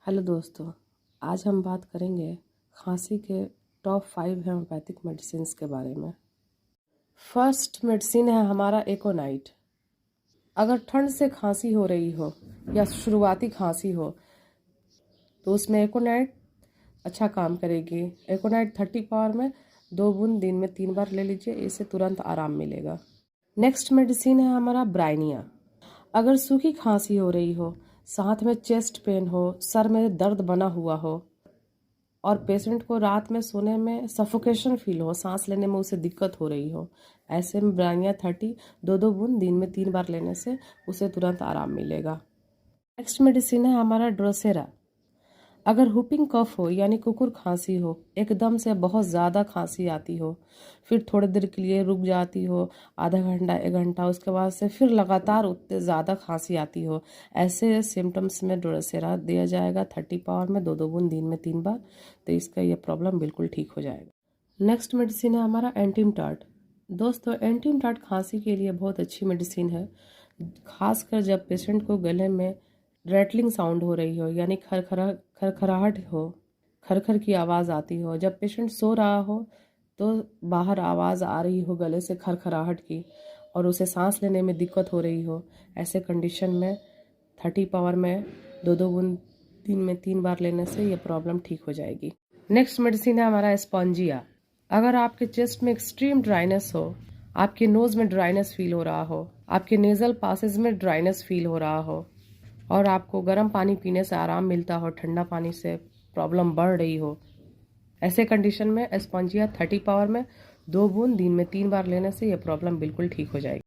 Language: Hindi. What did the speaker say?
हेलो दोस्तों, आज हम बात करेंगे खांसी के टॉप 5 होम्योपैथिक मेडिसिन्स के बारे में। फर्स्ट मेडिसिन है हमारा एकोनाइट। अगर ठंड से खांसी हो रही हो या शुरुआती खांसी हो तो उसमें एकोनाइट अच्छा काम करेगी। एकोनाइट 30 पावर में 2 बूंद दिन में 3 बार ले लीजिए, इससे तुरंत आराम मिलेगा। नेक्स्ट मेडिसिन है हमारा ब्राइनिया। अगर सूखी खांसी हो रही हो, साथ में चेस्ट पेन हो, सर में दर्द बना हुआ हो और पेशेंट को रात में सोने में सफोकेशन फील हो, सांस लेने में उसे दिक्कत हो रही हो, ऐसे में ब्राइनिया 30 2 बूंद दिन में 3 बार लेने से उसे तुरंत आराम मिलेगा। नेक्स्ट मेडिसिन है हमारा ड्रोसेरा। अगर हुपिंग कफ हो यानी कुकुर खांसी हो, एकदम से बहुत ज़्यादा खांसी आती हो, फिर थोड़ी देर के लिए रुक जाती हो, आधा घंटा 1 घंटा, उसके बाद से फिर लगातार उतने ज़्यादा खांसी आती हो, ऐसे सिम्टम्स में ड्रोसेरा दिया जाएगा 30 पावर में 2 बूंद दिन में 3 बार, तो इसका ये प्रॉब्लम बिल्कुल ठीक हो जाएगा। नेक्स्ट मेडिसिन है हमारा एंटीमटाट। दोस्तों, एंटीमटाट खांसी के लिए बहुत अच्छी मेडिसिन है, खासकर जब पेशेंट को गले में रैटलिंग साउंड हो रही हो यानी खरखराहट हो, खरखर की आवाज़ आती हो, जब पेशेंट सो रहा हो तो बाहर आवाज़ आ रही हो गले से खरखराहट की और उसे सांस लेने में दिक्कत हो रही हो, ऐसे कंडीशन में 30 पावर में 2 बूंद दिन में 3 बार लेने से ये प्रॉब्लम ठीक हो जाएगी। नेक्स्ट मेडिसिन है हमारा स्पॉन्जिया। अगर आपके चेस्ट में एक्सट्रीम ड्राइनेस हो, आपके नोज़ में ड्राइनेस फील हो रहा हो, आपके नेज़ल पासेज में ड्राइनेस फील हो रहा हो और आपको गर्म पानी पीने से आराम मिलता हो, ठंडा पानी से प्रॉब्लम बढ़ रही हो, ऐसे कंडीशन में स्पॉन्जिया 30 पावर में 2 बूंद दिन में 3 बार लेने से यह प्रॉब्लम बिल्कुल ठीक हो जाएगी।